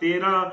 13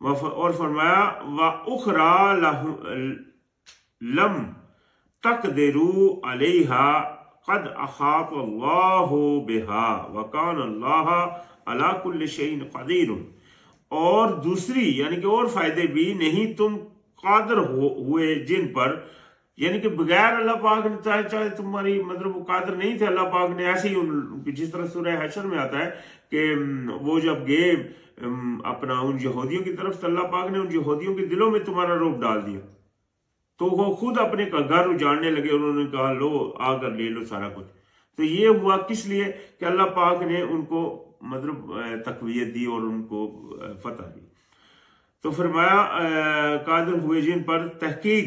اور فرمایا وَأُخْرَى لَمْ تَقْدِرُوا عَلَيْهَا قَدْ أَحَاطَ اللَّهُ بِهَا وَكَانَ اللَّهُ عَلَى كُلِّ شَيْءٍ قَدِيرٌ، اور دوسری یعنی کہ اور فائدے بھی، نہیں تم قادر ہوئے جن پر، یعنی کہ بغیر اللہ پاک نے چاہے تمہاری مطلب وہ قادر نہیں تھے، اللہ پاک نے ایسے ہی جس طرح سورہ حشر میں آتا ہے کہ وہ جب گئے اپنا ان یہودیوں کی طرف، تو اللہ پاک نے ان یہودیوں کے دلوں میں تمہارا رعب ڈال دیا، تو وہ خود اپنے گھر اجاڑنے لگے، انہوں نے کہا لو آ کر لے لو سارا کچھ۔ تو یہ ہوا کس لیے کہ اللہ پاک نے ان کو مطلب تقویت دی اور ان کو فتح دی۔ تو فرمایا قادر ہوئے جن پر، تحقیق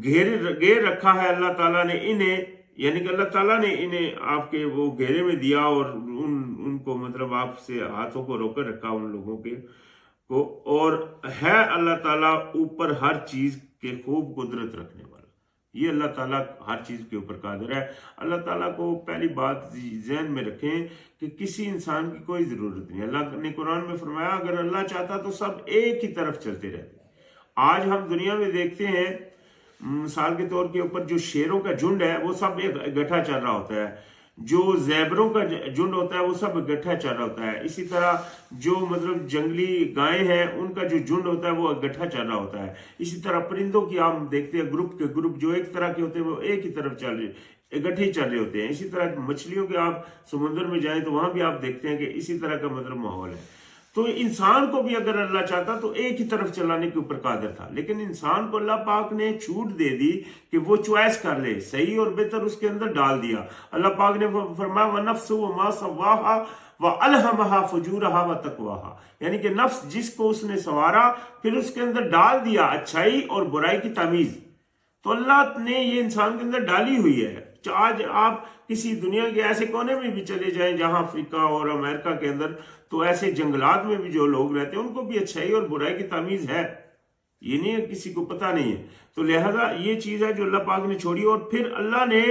گھیر رکھا ہے اللہ تعالیٰ نے انہیں، یعنی کہ اللہ تعالیٰ نے انہیں آپ کے وہ گھیرے میں دیا اور ان کو مطلب آپ سے ہاتھوں کو روک رکھا ان لوگوں کے کو، اور ہے اللہ تعالیٰ اوپر ہر چیز کے خوب قدرت رکھنے والا۔ یہ اللہ تعالیٰ ہر چیز کے اوپر قادر ہے۔ اللہ تعالیٰ کو پہلی بات ذہن میں رکھیں کہ کسی انسان کی کوئی ضرورت نہیں۔ اللہ نے قرآن میں فرمایا اگر اللہ چاہتا تو سب ایک ہی طرف چلتے رہتے۔ آج ہم دنیا میں دیکھتے ہیں مثال کے طور کے اوپر جو شیروں کا جھنڈ ہے وہ سب اکٹھا چل رہا ہوتا ہے، جو زیبروں کا جھنڈ ہوتا ہے وہ سب اکٹھا چل رہا ہوتا ہے، اسی طرح جو مطلب جنگلی گائیں ہیں ان کا جو جھنڈ ہوتا ہے وہ اکٹھا چل رہا ہوتا ہے، اسی طرح پرندوں کی ہم دیکھتے ہیں گروپ کے گروپ جو ایک طرح کے ہوتے ہیں وہ ایک ہی طرف چل رہے اکٹھے چل رہے ہوتے ہیں، اسی طرح مچھلیوں کے آپ سمندر میں جائیں تو وہاں بھی آپ دیکھتے ہیں کہ اسی طرح کا مطلب ماحول ہے۔ تو انسان کو بھی اگر اللہ چاہتا تو ایک ہی طرف چلانے کے اوپر قادر تھا، لیکن انسان کو اللہ پاک نے چھوٹ دے دی کہ وہ چوائس کر لے، صحیح اور بہتر اس کے اندر ڈال دیا۔ اللہ پاک نے فرمایا وَنَفْسُ وَمَا سَوَّاهَا وَأَلْهَمَهَا فُجُورَهَا وَتَقْوَاهَا، یعنی کہ نفس جس کو اس نے سنوارا پھر اس کے اندر ڈال دیا اچھائی اور برائی کی تمیز۔ تو اللہ نے یہ انسان کے اندر ڈالی ہوئی ہے۔ آج آپ کسی دنیا کے ایسے کونے میں بھی چلے جائیں جہاں افریقہ اور امریکہ کے اندر، تو ایسے جنگلات میں بھی جو لوگ رہتے ہیں ان کو بھی اچھائی اور برائی کی تمیز ہے، یہ نہیں ہے کسی کو پتہ نہیں ہے۔ تو لہذا یہ چیز ہے جو اللہ پاک نے چھوڑی، اور پھر اللہ نے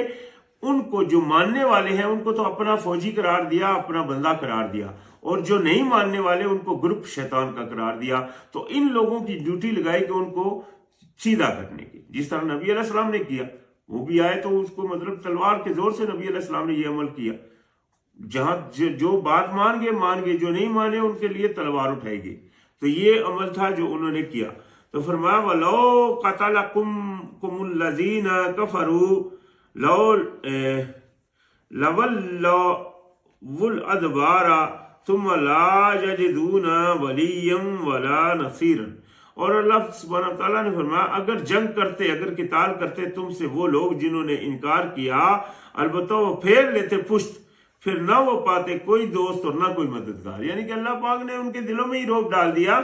ان کو جو ماننے والے ہیں ان کو تو اپنا فوجی قرار دیا، اپنا بندہ قرار دیا، اور جو نہیں ماننے والے ان کو گروپ شیطان کا قرار دیا۔ تو ان لوگوں کی ڈیوٹی لگائی کہ ان کو سیدھا کرنے کی، جس طرح نبی علیہ السلام نے کیا، وہ بھی آئے تو اس کو مطلب تلوار کے زور سے نبی علیہ السلام نے یہ عمل کیا، جہاں جو بات مان گئے، جو نہیں مانے ان کے لیے تلوار اٹھائی گئی۔ تو یہ عمل تھا جو انہوں نے کیا۔ تو فرمایا وَلَوْ قَتَلَكُمُ الَّذِينَ كَفَرُوا لَوَلَّوُا الْأَدْبَارَ ثُمَّ لَا يَجِدُونَ وَلِيًّا وَلَا نَصِيرًا، اور اللہ سبحانہ تعالیٰ نے فرمایا اگر جنگ کرتے، اگر قتال کرتے تم سے وہ لوگ جنہوں نے انکار کیا، البتہ وہ پھیر لیتے پشت، پھر نہ وہ پاتے کوئی دوست اور نہ کوئی مددگار۔ یعنی کہ اللہ پاک نے ان کے دلوں میں ہی روک ڈال دیا،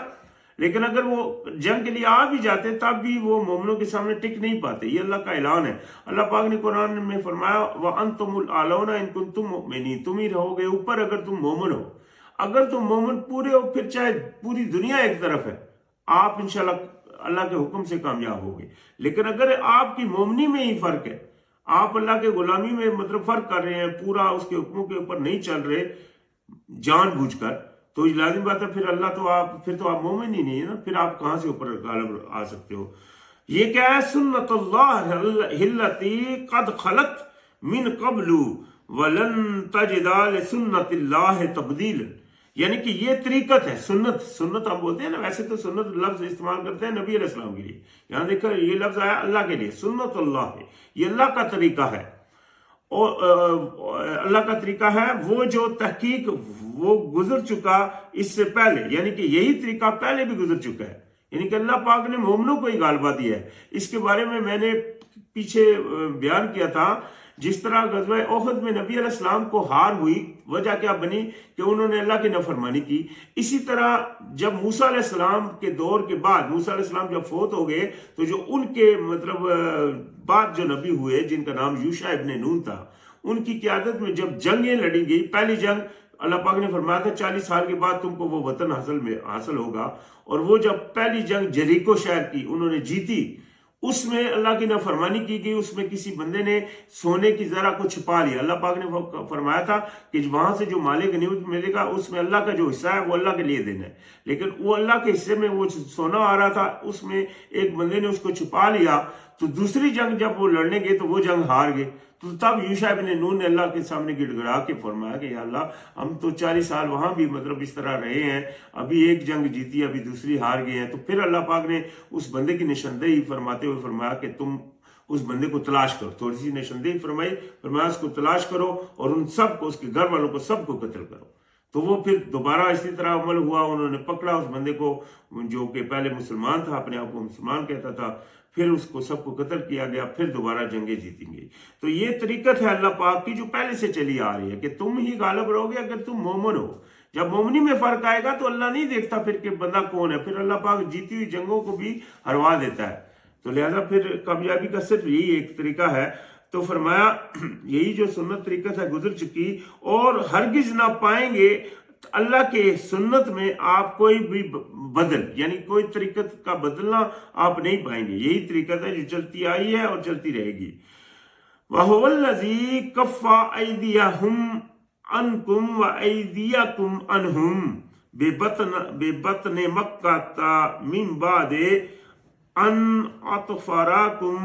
لیکن اگر وہ جنگ کے لیے آ بھی جاتے تب بھی وہ مومنوں کے سامنے ٹک نہیں پاتے۔ یہ اللہ کا اعلان ہے۔ اللہ پاک نے قرآن میں فرمایا وَأَنْتُمُ الْأَعْلَوْنَ إِن كُنتُم مُؤْمِنِينَ، تم ہی رہو گے اوپر اگر تم مومن ہو۔ اگر تم مومن پورے ہو پھر چاہے پوری دنیا ایک طرف ہے، آپ انشاءاللہ اللہ کے حکم سے کامیاب ہوگے۔ لیکن اگر آپ کی مومنی میں ہی فرق ہے، آپ اللہ کے غلامی میں مطلب فرق کر رہے ہیں، پورا اس کے حکموں کے اوپر نہیں چل رہے جان بوجھ کر، تو لازم بات ہے پھر اللہ تو پھر تو آپ مومن ہی نہیں ہے نا، پھر آپ کہاں سے اوپر غالب آ سکتے ہو۔ یہ کیا ہے؟ سنت اللہ التی قد خلت من قبل ولن تجد لسنت اللہ تبدیلا، یعنی کہ یہ طریقت ہے۔ سنت ہم بولتے ہیں نا، ویسے تو سنت لفظ استعمال کرتے ہیں نبی علیہ السلام کے لیے، یہاں دیکھو یہ لفظ آیا اللہ کے لیے، سنت اللہ ہے، یہ اللہ کا طریقہ ہے، اور اللہ کا طریقہ ہے وہ جو تحقیق وہ گزر چکا اس سے پہلے، یعنی کہ یہی طریقہ پہلے بھی گزر چکا ہے، یعنی کہ اللہ پاک نے مومنوں کو ہی غالبہ دیا ہے۔ اس کے بارے میں نے پیچھے بیان کیا تھا، جس طرح غزوہ احد میں نبی علیہ السلام کو ہار ہوئی، وجہ کیا بنی کہ انہوں نے اللہ کی نافرمانی کی۔ اسی طرح جب موسیٰ علیہ السلام کے دور کے بعد، موسیٰ علیہ السلام جب فوت ہو گئے تو جو ان کے مطلب بعد جو نبی ہوئے جن کا نام یوشع ابن نون تھا، ان کی قیادت میں جب جنگیں لڑی گئی، پہلی جنگ اللہ پاک نے فرمایا تھا 40 سال کے بعد تم کو وہ وطن حاصل ہوگا، اور وہ جب پہلی جنگ جریکو شہر کی انہوں نے جیتی، اس میں اللہ کی نافرمانی کی گئی، اس میں کسی بندے نے سونے کی ذرا کو چھپا لیا۔ اللہ پاک نے فرمایا تھا کہ وہاں سے جو مال غنیمت ملے گا اس میں اللہ کا جو حصہ ہے وہ اللہ کے لیے دینا ہے، لیکن وہ اللہ کے حصے میں وہ سونا آ رہا تھا، اس میں ایک بندے نے اس کو چھپا لیا، تو دوسری جنگ جب وہ لڑنے گئے تو وہ جنگ ہار گئے۔ تو تب یوشع بن نون نے اللہ کے سامنے گڑ گڑا کے فرمایا کہ یا اللہ ہم تو 40 سال وہاں بھی مطلب اس طرح رہے ہیں، ابھی ایک جنگ جیتی ابھی دوسری ہار گئے ہیں۔ تو پھر اللہ پاک نے اس بندے کی نشاندہی فرماتے ہوئے فرمایا کہ تم اس بندے کو تلاش کرو، تھوڑی سی نشاندہی فرمایا اس کو تلاش کرو اور ان سب کو، اس کے گھر والوں کو سب کو قتل کرو۔ تو وہ پھر دوبارہ اسی طرح عمل ہوا، انہوں نے پکڑا اس بندے کو جو کہ پہلے مسلمان تھا، اپنے آپ کو مسلمان کہتا تھا، پھر اس کو سب کو قتل کیا گیا، پھر دوبارہ جنگیں جیتیں گی۔ تو یہ طریقت ہے اللہ پاک کی جو پہلے سے چلی آ رہی ہے کہ تم ہی غالب رہو گے اگر تم مومن ہو۔ جب مومنی میں فرق آئے گا تو اللہ نہیں دیکھتا پھر کہ بندہ کون ہے، پھر اللہ پاک جیتی ہوئی جنگوں کو بھی ہروا دیتا ہے۔ تو لہذا پھر کامیابی کا صرف یہی ایک طریقہ ہے۔ تو فرمایا یہی جو سنت طریقت ہے گزر چکی، اور ہرگز نہ پائیں گے اللہ کے سنت میں آپ کوئی بھی بدل، یعنی کوئی طریقت کا بدلنا آپ نہیں پائیں گے، یہی طریقت ہے جو چلتی آئی ہے اور چلتی رہے گی۔ وَهُوَ الَّذِي كَفَّ أَيْدِيَهُمْ عَنْكُمْ وَأَيْدِيَكُمْ عَنْهُمْ بِبَطْنِ مَكَّةَ مِنْ بَعْدِ أَنْ أَظْفَرَكُمْ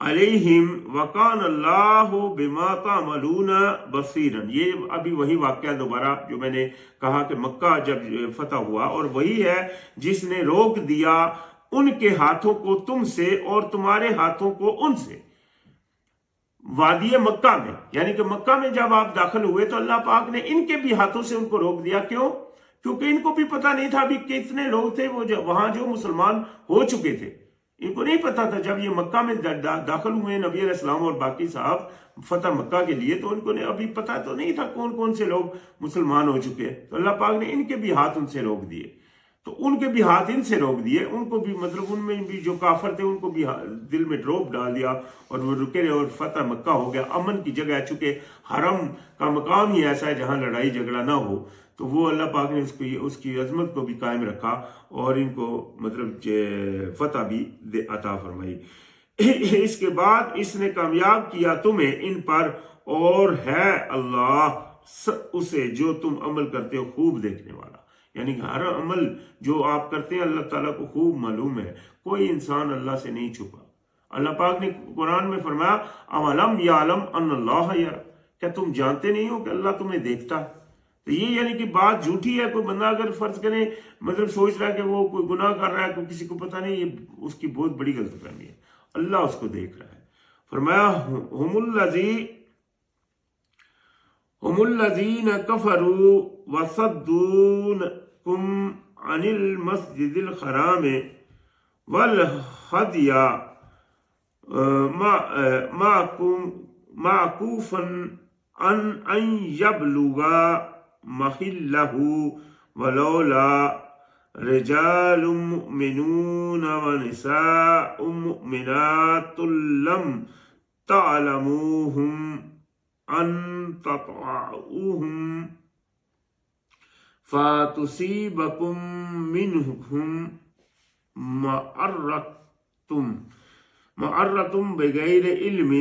علیہم وَكَانَ اللَّهُ بِمَا تَعْمَلُونَ بَصِيرًا۔ یہ ابھی وہی واقعہ دوبارہ جو میں نے کہا کہ مکہ جب فتح ہوا، اور وہی ہے جس نے روک دیا ان کے ہاتھوں کو تم سے اور تمہارے ہاتھوں کو ان سے وادی مکہ میں، یعنی کہ مکہ میں جب آپ داخل ہوئے تو اللہ پاک نے ان کے بھی ہاتھوں سے ان کو روک دیا۔ کیوں؟ کیونکہ ان کو بھی پتہ نہیں تھا ابھی کتنے لوگ تھے وہ وہاں جو مسلمان ہو چکے تھے، ان کو نہیں پتا تھا۔ جب یہ مکہ میں داخل ہوئے نبی علیہ السلام اور باقی صاحب فتح مکہ کے لیے، تو ان کو ابھی پتا تو نہیں تھا کون کون سے لوگ مسلمان ہو چکے، تو اللہ پاک نے ان کے بھی ہاتھ ان سے روک دیے۔ تو ان کے بھی ہاتھ ان سے روک دیے، ان کو بھی مطلب ان میں بھی جو کافر تھے ان کو بھی دل میں ڈروپ ڈال دیا، اور وہ رکے رہے اور فتح مکہ ہو گیا، امن کی جگہ، چونکہ حرم کا مقام ہی ایسا ہے جہاں لڑائی جھگڑا نہ ہو، تو وہ اللہ پاک نے اس کی عظمت کو بھی قائم رکھا اور ان کو مطلب فتح بھی عطا فرمائی۔ اس کے بعد اس نے کامیاب کیا تمہیں ان پر، اور ہے اللہ اسے جو تم عمل کرتے ہو خوب دیکھنے والا۔ یعنی کہ ہر عمل جو آپ کرتے ہیں اللہ تعالیٰ کو خوب معلوم ہے، کوئی انسان اللہ سے نہیں چھپا۔ اللہ پاک نے قرآن میں فرمایا اَوَلَمْ يَعْلَمْ أَنَّ اللَّهَ يَرَى، کیا تم جانتے نہیں ہو کہ اللہ تمہیں دیکھتا ہے؟ تو یہ یعنی کہ بات جھوٹی ہے۔ کوئی بندہ اگر فرض کرے مطلب سوچ رہا ہے کہ وہ کوئی گناہ کر رہا ہے، کوئی کسی کو پتہ نہیں، یہ اس کی بہت بڑی غلط فہمی ہے، اللہ اس کو دیکھ رہا ہے۔ فرمایا ہم الذین کفروا وصدوکم عن المسجد الحرام والہدی معکوفا ان یبلغ محلہ ولولا رجال مؤمنون ونساء مؤمنات لم تعلموهم ان تطعوهم فتصيبكم منهم معرة بغير علم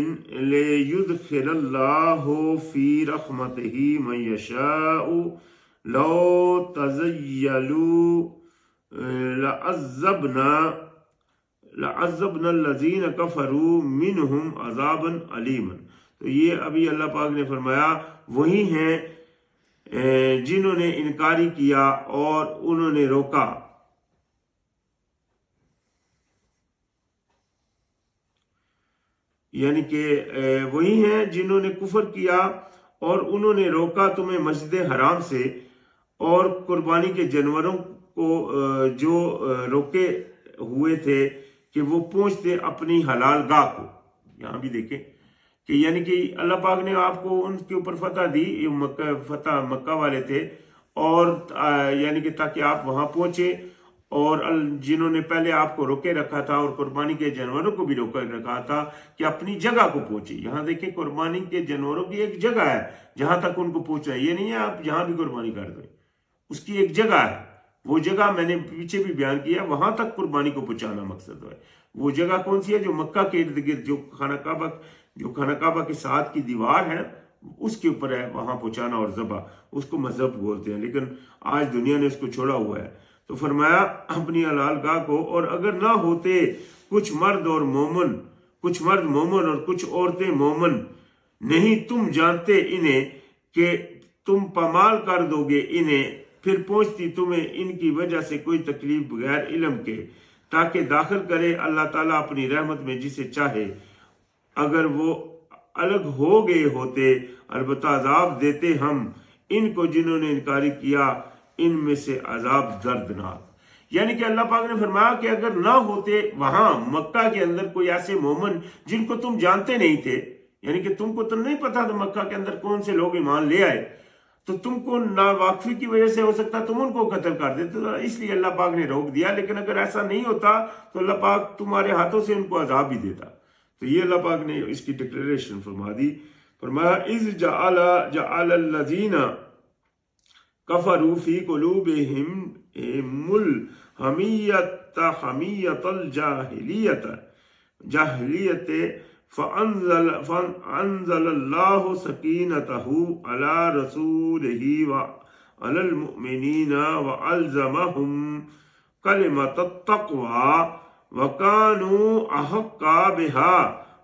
ليدخل الله في رحمته من يشاء لو تزيلوا لعذبنا الذين كفروا منهم عذابا أليما۔ تو یہ ابھی اللہ پاک نے فرمایا وہی ہیں جنہوں نے انکاری کیا اور انہوں نے روکا، یعنی کہ وہی ہیں جنہوں نے کفر کیا اور انہوں نے روکا تمہیں مسجد حرام سے اور قربانی کے جانوروں کو جو روکے ہوئے تھے کہ وہ پہنچتے اپنی حلال گاہ کو۔ یہاں بھی دیکھیں کہ یعنی کہ اللہ پاک نے آپ کو ان کے اوپر فتح دی، یہ فتح مکہ والے تھے، اور یعنی کہ تاکہ آپ وہاں پہنچے، اور جنہوں نے پہلے آپ کو روکے رکھا تھا اور قربانی کے جانوروں کو بھی روکے رکھا تھا کہ اپنی جگہ کو پہنچے۔ یہاں دیکھیں قربانی کے جانوروں کی ایک جگہ ہے جہاں تک ان کو پہنچنا ہے، یہ نہیں ہے آپ جہاں بھی قربانی کر دیں، اس کی ایک جگہ ہے، وہ جگہ میں نے پیچھے بھی بیان کیا، وہاں تک قربانی کو پہنچانا مقصد ہے۔ وہ جگہ کون سی ہے؟ جو مکہ کے ارد گرد، جو خانہ کعبہ کے ساتھ کی دیوار ہے اس کے اوپر ہے، وہاں پہنچانا اور ذبح، اس کو مذہب بولتے ہیں، لیکن آج دنیا نے اس کو چھوڑا ہوا ہے۔ تو فرمایا اپنی حلال گاہ کو، اور اگر نہ ہوتے کچھ مرد مومن اور کچھ عورتیں مومن، نہیں تم جانتے انہیں کہ تم پامال کر دو گے انہیں، پھر پہنچتی تمہیں ان کی وجہ سے کوئی تکلیف بغیر علم کے، تاکہ داخل کرے اللہ تعالیٰ اپنی رحمت میں جسے چاہے۔ اگر وہ الگ ہو گئے ہوتے، البتہ عذاب دیتے ہم ان کو جنہوں نے انکاری کیا، ان میں سے عذاب دردناک۔ یعنی کہ اللہ پاک نے فرمایا کہ اگر نہ ہوتے وہاں مکہ کے اندر کوئی ایسے مومن جن کو تم جانتے نہیں تھے، یعنی کہ تم کو تو نہیں پتا تھا مکہ کے اندر کون سے لوگ ایمان لے آئے، تو تم کو ناواقفی کی وجہ سے ہو سکتا تم ان کو قتل کر دیتے، تو اس لیے اللہ پاک نے روک دیا۔ لیکن اگر ایسا نہیں ہوتا تو اللہ پاک تمہارے ہاتھوں سے ان کو عذاب بھی دیتا۔ تو یہ اللہ پاک نے اس کی ڈکلیریشن فرما دی۔ فرمایا اذ جعل الذین کفروا فی قلوبہم الحمیۃ حمیۃ الجاہلیت فانزل اللہ سکینتہ علی رسولہ وعلی المؤمنین وألزمہم کلمۃ التقوی وکانوا احق بہا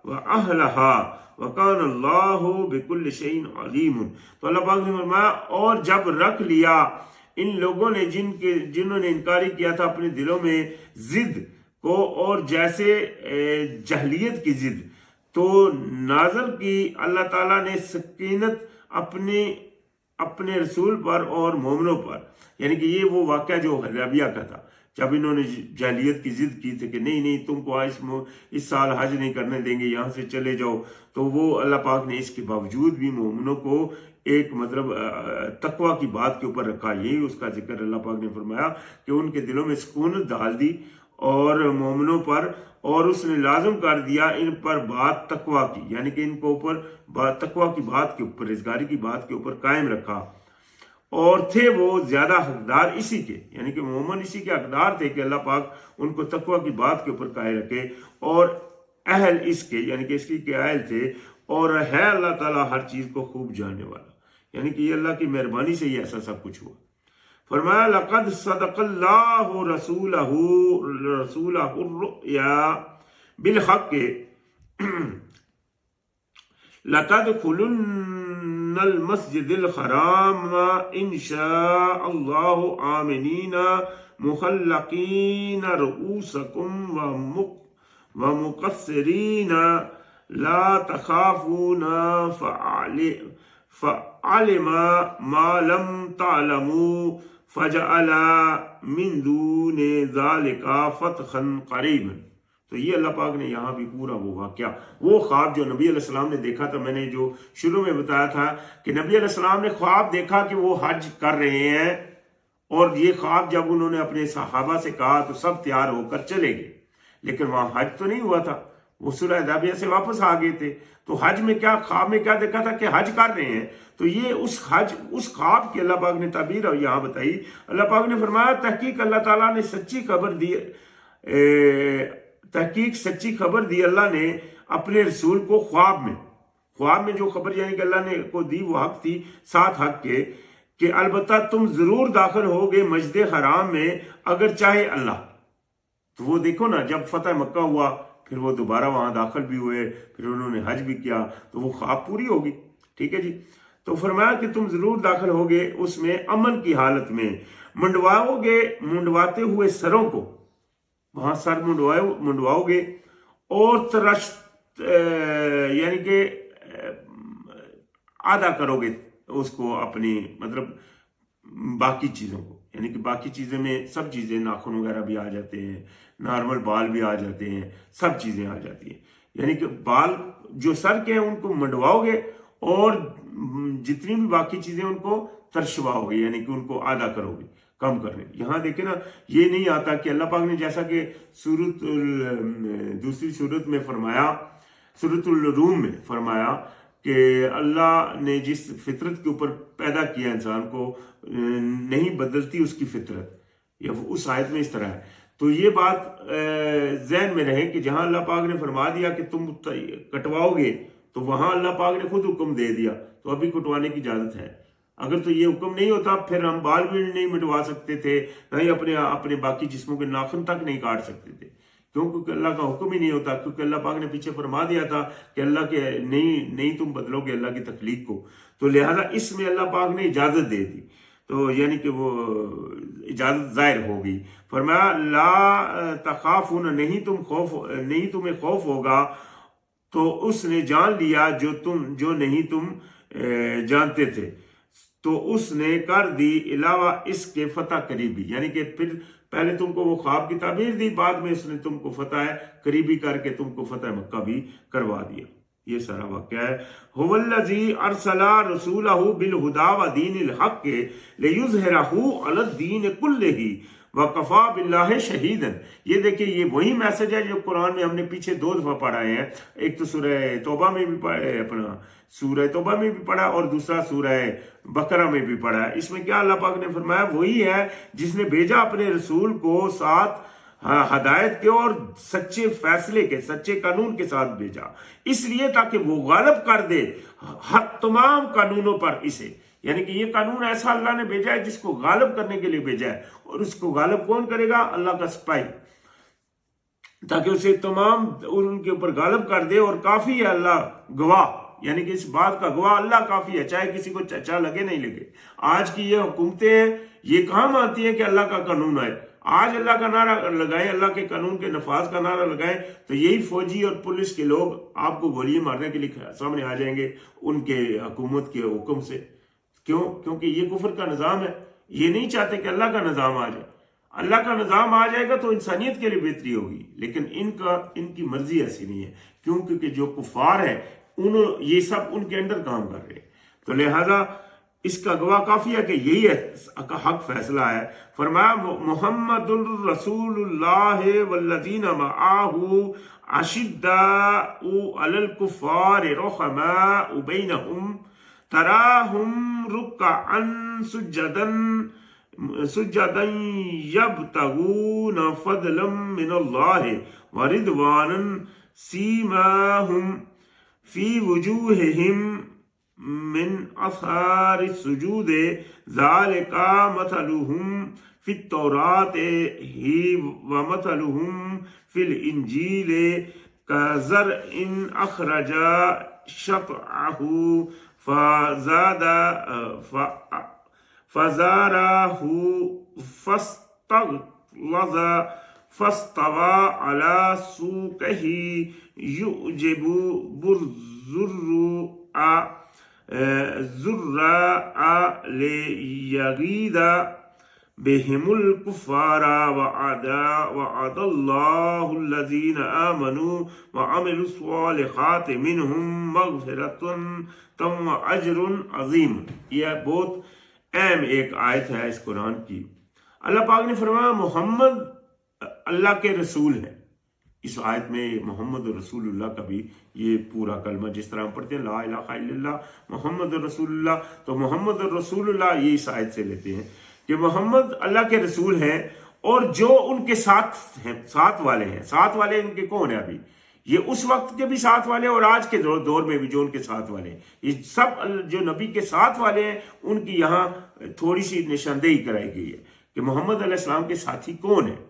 واہلہا وکان اللہ بکل شیء علیم۔ تو اللہ پاک نے فرمایا اور جب رکھ لیا ان لوگوں نے جنہوں نے انکاری کیا تھا اپنے دلوں میں ضد کو، اور جیسے جہلیت کی ضد، تو نازل کی اللہ تعالیٰ نے سکینت اپنے رسول پر اور مومنوں پر۔ یعنی کہ یہ وہ واقعہ جو حدیبیہ کا تھا، جب انہوں نے جاہلیت کی ضد کی تھی کہ نہیں تم کو اس سال حج نہیں کرنے دیں گے، یہاں سے چلے جاؤ، تو وہ اللہ پاک نے اس کے باوجود بھی مومنوں کو ایک تقوی کی بات کے اوپر رکھا۔ یہی اس کا ذکر اللہ پاک نے فرمایا کہ ان کے دلوں میں سکونت ڈال دی اور مومنوں پر، اور اس نے لازم کر دیا ان پر بات تقوی کی، یعنی کہ ان کو اوپر تقوی کی بات کے اوپر، پرہیزگاری کی بات کے اوپر قائم رکھا۔ اور تھے وہ زیادہ حقدار اسی کے، یعنی کہ مومن اسی کے حقدار تھے کہ اللہ پاک ان کو تقوی کی بات کے اوپر قائم رکھے، اور اہل اس کے، یعنی کہ اس کی اہل تھے، اور ہے اللہ تعالیٰ ہر چیز کو خوب جاننے والا۔ یعنی کہ یہ اللہ کی مہربانی سے ہی ایسا سب کچھ ہوا۔ فرمایا لقد صدق اللہ رسولہ الرؤیا بالحق لتدخلن المسجد الحرام ان شاء اللہ آمنین محلقین رؤوسکم ومقصرین لا تخافون فعلم ما لم تعلموا فجعل من دون ذلك فتحا قریبا۔ تو یہ اللہ پاک نے یہاں بھی پورا وہ واقعہ، وہ خواب جو نبی علیہ السلام نے دیکھا تھا، میں نے جو شروع میں بتایا تھا کہ نبی علیہ السلام نے خواب دیکھا کہ وہ حج کر رہے ہیں، اور یہ خواب جب انہوں نے اپنے صحابہ سے کہا تو سب تیار ہو کر چلے گئے، لیکن وہاں حج تو نہیں ہوا تھا، وہ صلح حدیبیہ سے واپس آ گئے تھے۔ تو حج میں کیا، خواب میں کیا دیکھا تھا کہ حج کر رہے ہیں، تو یہ اس خواب کی اللہ پاک نے تعبیر یہاں بتائی۔ اللہ پاک نے فرمایا تحقیق اللہ تعالیٰ نے سچی خبر دی اللہ نے اپنے رسول کو خواب میں جو خبر، یعنی کہ اللہ نے کو دی وہ حق تھی، ساتھ حق کے کہ البتہ تم ضرور داخل ہوگے مسجد حرام میں اگر چاہے اللہ۔ تو وہ دیکھو نا، جب فتح مکہ ہوا پھر وہ دوبارہ وہاں داخل بھی ہوئے، پھر انہوں نے حج بھی کیا، تو وہ خواب پوری ہوگی۔ ٹھیک ہے جی، تو فرمایا کہ تم ضرور داخل ہوگے اس میں امن کی حالت میں، منڈواتے ہوئے سروں کو، وہاں سر منڈواؤ گے، اور یعنی کہ آدھا کرو گے اس کو اپنی باقی چیزوں کو، یعنی کہ باقی چیزیں میں سب چیزیں، ناخن وغیرہ بھی آ جاتے ہیں، نارمل بال بھی آ جاتے ہیں، سب چیزیں آ جاتی ہیں، یعنی کہ بال جو سر کے ہیں ان کو منڈواؤ گے، اور جتنی بھی باقی چیزیں ان کو ترشواؤ گے، یعنی کہ ان کو آدھا کرو گے، کم کرنے۔ یہاں دیکھیں نا، یہ نہیں آتا کہ اللہ پاک نے جیسا کہ دوسری صورت میں فرمایا، سورۃ الروم میں فرمایا کہ اللہ نے جس فطرت کے اوپر پیدا کیا انسان کو، نہیں بدلتی اس کی فطرت، یا اس آیت میں اس طرح ہے. تو یہ بات ذہن میں رہے کہ جہاں اللہ پاک نے فرما دیا کہ تم کٹواؤ گے تو وہاں اللہ پاک نے خود حکم دے دیا، تو ابھی کٹوانے کی اجازت ہے. اگر تو یہ حکم نہیں ہوتا پھر ہم بال بھی نہیں مٹوا سکتے تھے، نہ ہی اپنے باقی جسموں کے ناخن تک نہیں کاٹ سکتے تھے، کیونکہ اللہ کا حکم ہی نہیں ہوتا، کیونکہ اللہ پاک نے پیچھے فرما دیا تھا کہ اللہ کے نہیں تم بدلو گے اللہ کی تخلیق کو. تو لہذا اس میں اللہ پاک نے اجازت دے دی، تو یعنی کہ وہ اجازت ظاہر ہو گئی. فرمایا لا تخافون، نہیں تمہیں خوف ہوگا، تو اس نے جان لیا جو نہیں تم جانتے تھے، تو اس نے کر دی علاوہ اس کے فتح قریبی، یعنی کہ پھر پہلے تم کو وہ خواب کی تعبیر دی، بعد میں اس نے تم کو فتح قریبی کر کے تم کو فتح مکہ بھی کروا دیا. یہ سارا واقعہ ہے. هو الذی ارسل رسولہ بالہدی ودین الحق لیظہرہ علی الدین کلہ وکفی باللہ شہیدا. یہ دیکھیں یہ وہی میسج ہے جو قرآن میں ہم نے پیچھے 2 دفعہ پڑھا ہے. ایک تو سورہ توبہ میں بھی سورہ توبہ میں بھی پڑھا اور دوسرا سورہ بقرہ میں بھی پڑھا ہے. اس میں کیا اللہ پاک نے فرمایا، وہی ہے جس نے بھیجا اپنے رسول کو ساتھ ہدایت کے اور سچے فیصلے کے، سچے قانون کے ساتھ بھیجا، اس لیے تاکہ وہ غالب کر دے تمام قانونوں پر اسے. یعنی کہ یہ قانون ایسا اللہ نے بھیجا ہے جس کو غالب کرنے کے لیے بھیجا ہے، اور اس کو غالب کون کرے گا؟ اللہ کا سپاہی، تاکہ اسے تمام ان کے اوپر غالب کر دے. اور کافی ہے اللہ گواہ، یعنی کہ اس بات کا گواہ اللہ کافی ہے، چاہے کسی کو اچھا لگے نہیں لگے. آج کی یہ حکومتیں ہیں یہ کہاں مانتی ہیں کہ اللہ کا قانون ہے؟ آج اللہ کا نعرہ لگائیں، اللہ کے قانون کے نفاذ کا نعرہ لگائیں تو یہی فوجی اور پولیس کے لوگ آپ کو گولی مارنے کے لیے سامنے آ جائیں گے ان کے حکومت کے حکم سے. کیوں؟ کیونکہ یہ کفر کا نظام ہے. یہ نہیں چاہتے کہ اللہ کا نظام آ جائے. اللہ کا نظام آ جائے گا تو انسانیت کے لیے بہتری ہوگی، لیکن ان کی مرضی ایسی نہیں ہے، کیونکہ جو کفار ہیں یہ سب ان کے اندر کام کر رہے ہیں. تو لہذا اس کا گواہ کافی ہے کہ یہی ہے حق فیصلہ ہے. فرمایا محمد الرسول اللہ والذین معاہ اشداء علی الکفار رحماء بینہم تراہم رکعا سجدا یبتغون فضلا من اللہ ورضوانا سیماہم فی وجوہہم من اثار السجود ذالک مثلہم فی التوراۃ ومثلہم فی الانجیل کزرع اخرج شطأہ فزارہ فاستغلظ فاستوى على سوقه يعجب الزراء ليغيظ بهم الكفار وعد الله الذين آمنوا وعملوا الصالحات منهم مغفرة وأجر عظيم. یہ بہت اہم ایک آیت ہے اس قرآن کی. اللہ پاک نے فرمایا محمد اللہ کے رسول ہیں. اس آیت میں محمد رسول اللہ کا بھی یہ پورا کلمہ جس طرح ہم پڑھتے ہیں لا الہ الا اللہ محمد رسول اللہ، تو محمد رسول اللہ یہ اس آیت سے لیتے ہیں کہ محمد اللہ کے رسول ہیں، اور جو ان کے ساتھ ہیں، ساتھ والے ہیں. ساتھ والے ان کے کون ہیں؟ ابھی یہ اس وقت کے بھی ساتھ والے اور آج کے دور میں بھی جو ان کے ساتھ والے ہیں، یہ سب جو نبی کے ساتھ والے ہیں ان کی یہاں تھوڑی سی نشاندہی کرائی گئی ہے کہ محمد علیہ السلام کے ساتھی کون ہیں.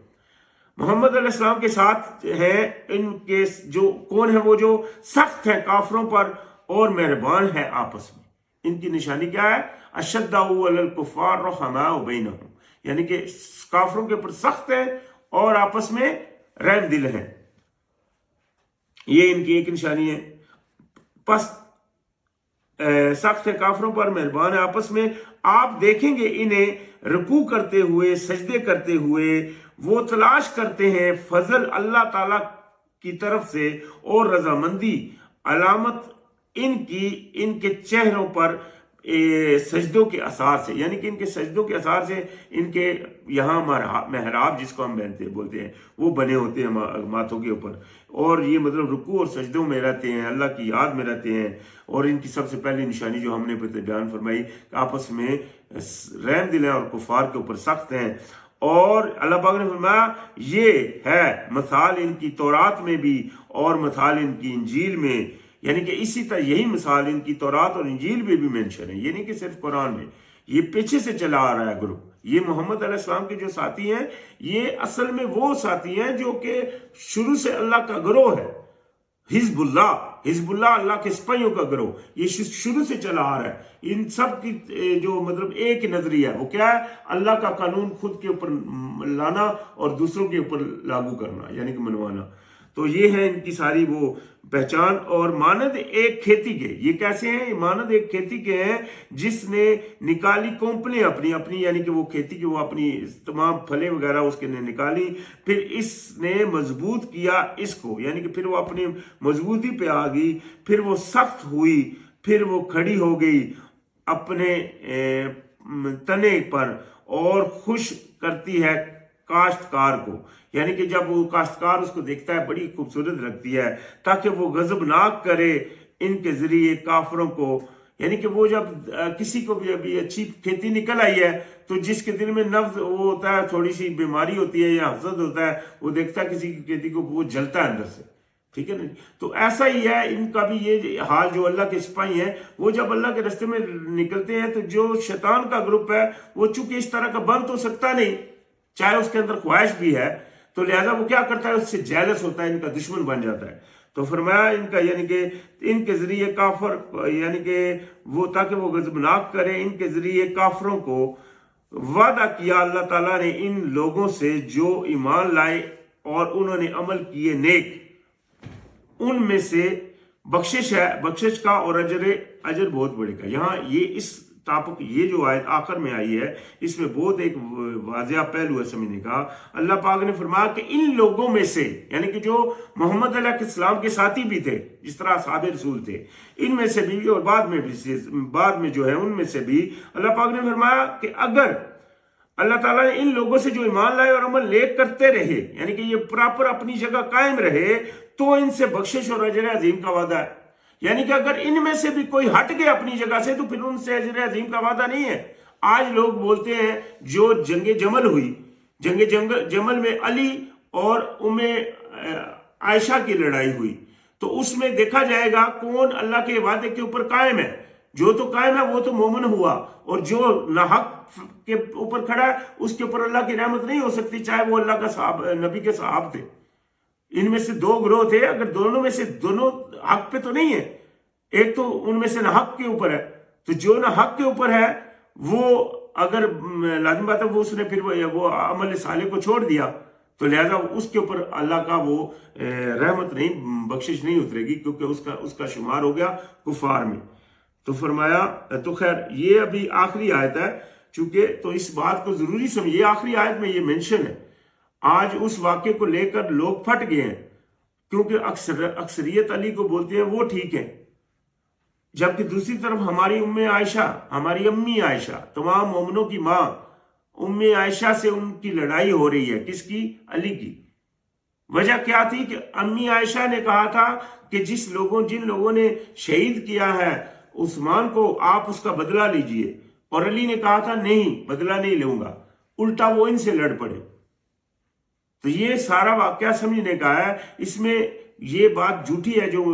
محمد علیہ السلام کے ساتھ ہیں ان کے جو کون ہیں، وہ جو سخت ہیں کافروں پر اور مہربان ہیں آپس میں. ان کی نشانی کیا ہے؟ اشداء علی الکفار رحماء بینہم، یعنی کہ کافروں کے اوپر سخت ہیں اور آپس میں رحم دل ہیں. یہ ان کی ایک نشانی ہے. پس سخت ہے کافروں پر، مہربان ہے آپس میں. آپ دیکھیں گے انہیں رکوع کرتے ہوئے، سجدے کرتے ہوئے، وہ تلاش کرتے ہیں فضل اللہ تعالی کی طرف سے اور رضامندی. علامت ان کے چہروں پر سجدوں کے اثار سے، یعنی کہ ان کے سجدوں کے اثار سے ان کے یہاں محراب جس کو ہم بولتے ہیں وہ بنے ہوتے ہیں ماتھوں کے اوپر، اور یہ مطلب رکوع اور سجدوں میں رہتے ہیں، اللہ کی یاد میں رہتے ہیں. اور ان کی سب سے پہلی نشانی جو ہم نے بیان فرمائی کہ آپس میں رحم دل ہیں اور کفار کے اوپر سخت ہیں. اور اللہ پاک نے فرمایا یہ ہے مثال ان کی تورات میں بھی اور مثال ان کی انجیل میں، یعنی کہ اسی طرح یہی مثال ان کی تورات اور انجیل میں بھی مینشن ہے، یہ نہیں کہ صرف قرآن میں، یہ پیچھے سے چلا آ رہا ہے گروپ۔ یہ محمد علیہ السلام کے جو ساتھی ہیں یہ اصل میں وہ ساتھی ہیں جو کہ شروع سے اللہ کا گروہ ہے، حزب اللہ اللہ کے سپاہیوں کا گروہ، یہ شروع سے چلا آ رہا ہے۔ ان سب کی جو مطلب ایک نظریہ ہے وہ کیا ہے؟ اللہ کا قانون خود کے اوپر لانا اور دوسروں کے اوپر لاگو کرنا، یعنی کہ منوانا۔ تو یہ ہے ان کی ساری وہ پہچان۔ اور مانند ایک کھیتی کے، یہ کیسے ہیں؟ مانند ایک کھیتی کے ہیں جس نے نکالی کونپلیں اپنی یعنی کہ وہ کھیتی کی وہ اپنی تمام پھلیں وغیرہ اس کے نے نکالی، پھر اس نے مضبوط کیا اس کو، یعنی کہ پھر وہ اپنی مضبوطی پہ آ گئی، پھر وہ سخت ہوئی، پھر وہ کھڑی ہو گئی اپنے تنے پر، اور خوش کرتی ہے کاشتکار کو، یعنی کہ جب وہ کاشتکار اس کو دیکھتا ہے بڑی خوبصورت لگتی ہے، تاکہ وہ غضبناک کرے ان کے ذریعے کافروں کو، یعنی کہ وہ جب کسی کو بھی ابھی اچھی کھیتی نکل آئی ہے تو جس کے دل میں نفس وہ ہوتا ہے، تھوڑی سی بیماری ہوتی ہے یا حسد ہوتا ہے، وہ دیکھتا ہے کسی کی کھیتی کو، وہ جلتا ہے اندر سے، ٹھیک ہے نا؟ تو ایسا ہی ہے ان کا بھی یہ حال، جو اللہ کے سپاہی ہیں وہ جب اللہ کے راستے میں نکلتے ہیں تو جو شیطان کا گروپ ہے وہ چونکہ اس طرح کا بن تو سکتا نہیں، چاہے اس کے اندر خواہش بھی ہے، تو لہذا وہ کیا کرتا ہے؟ اس سے جیلس ہوتا ہے، ان کا دشمن بن جاتا ہے۔ تو فرمایا ان کا یعنی کہ ان کے ذریعے کافر، یعنی کہ وہ تاکہ وہ غضبناک کرے ان کے ذریعے کافروں کو، وعدہ کیا اللہ تعالیٰ نے ان لوگوں سے جو ایمان لائے اور انہوں نے عمل کیے نیک، ان میں سے بخشش ہے، بخشش کا اور اجر بہت بڑے کا۔ یہاں یہ اس ٹاپک، یہ جو آیت آخر میں آئی ہے، اس میں بہت ایک واضح پہلو ہے سمجھنے کا۔ اللہ پاک نے فرمایا کہ ان لوگوں میں سے، یعنی کہ جو محمد علیہ السلام کے ساتھی بھی تھے، جس طرح اصحاب رسول تھے، ان میں سے بھی اور بعد میں جو ہے ان میں سے بھی اللہ پاک نے فرمایا کہ اگر اللہ تعالیٰ نے ان لوگوں سے جو ایمان لائے اور عمل نیک کرتے رہے، یعنی کہ یہ پراپر اپنی جگہ قائم رہے، تو ان سے بخشش اور اجر عظیم کا وعدہ ہے۔ یعنی کہ اگر ان میں سے بھی کوئی ہٹ گئے اپنی جگہ سے تو پھر ان سے اجر عظیم کا وعدہ نہیں ہے۔ آج لوگ بولتے ہیں جو جنگ جمل ہوئی، جنگ جمل میں علی اور عائشہ کی لڑائی ہوئی، تو اس میں دیکھا جائے گا کون اللہ کے وعدے کے اوپر قائم ہے۔ جو تو قائم ہے وہ تو مومن ہوا، اور جو ناحق کے اوپر کھڑا ہے اس کے اوپر اللہ کی رحمت نہیں ہو سکتی، چاہے وہ اللہ کا نبی کے صحاب تھے۔ ان میں سے دو گروہ تھے، اگر دونوں میں سے دونوں حق پہ تو نہیں ہے، ایک تو ان میں سے نہ حق کے اوپر ہے، تو جو نہ حق کے اوپر ہے وہ اگر لازم بات ہے وہ اس نے پھر وہ عمل صالح کو چھوڑ دیا، تو لہذا اس کے اوپر اللہ کا وہ رحمت نہیں، بخشش نہیں اترے گی، کیونکہ اس کا شمار ہو گیا کفار میں۔ تو فرمایا، تو خیر یہ ابھی آخری آیت ہے چونکہ، تو اس بات کو ضروری سمجھے، یہ آخری آیت میں یہ منشن ہے۔ آج اس واقعے کو لے کر لوگ پھٹ گئے ہیں، کیونکہ اکثریت علی کو بولتے ہیں وہ ٹھیک ہے، جبکہ دوسری طرف ہماری عائشہ، ہماری امی عائشہ، تمام مومنوں کی ماں عائشہ سے ان کی لڑائی ہو رہی ہے، کس کی؟ علی کی۔ وجہ کیا تھی کہ امی عائشہ نے کہا تھا کہ جن لوگوں نے شہید کیا ہے عثمان کو، آپ اس کا بدلہ لیجئے، اور علی نے کہا تھا نہیں، بدلہ نہیں لوں گا، الٹا وہ ان سے لڑ پڑے۔ تو یہ سارا واقعہ سمجھنے کا ہے۔ اس میں یہ بات جھوٹی ہے جو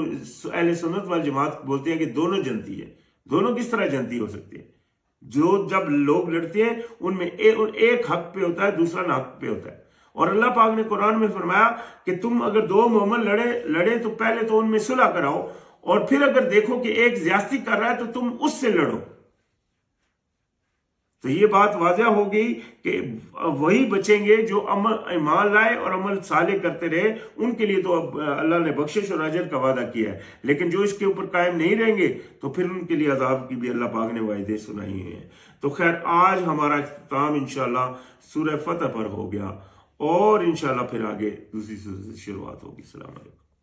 اہل سنت والجماعت بولتے ہیں کہ دونوں جنتی ہے۔ دونوں کس طرح جنتی ہو سکتی ہے؟ جو جب لوگ لڑتے ہیں ان میں ایک حق پہ ہوتا ہے، دوسرا نہ حق پہ ہوتا ہے۔ اور اللہ پاک نے قرآن میں فرمایا کہ تم اگر دو مومن لڑے تو پہلے تو ان میں صلح کراؤ، اور پھر اگر دیکھو کہ ایک زیادتی کر رہا ہے تو تم اس سے لڑو۔ تو یہ بات واضح ہو گئی کہ وہی بچیں گے جو ایمان لائے اور عمل صالح کرتے رہے، ان کے لیے تو اب اللہ نے بخشش اور اجر کا وعدہ کیا ہے، لیکن جو اس کے اوپر قائم نہیں رہیں گے تو پھر ان کے لیے عذاب کی بھی اللہ پاک نے وعدے سنائی ہیں۔ تو خیر آج ہمارا اختتام انشاءاللہ سورہ فتح پر ہو گیا، اور انشاءاللہ پھر آگے دوسری سورہ سے شروعات ہوگی۔ السلام علیکم۔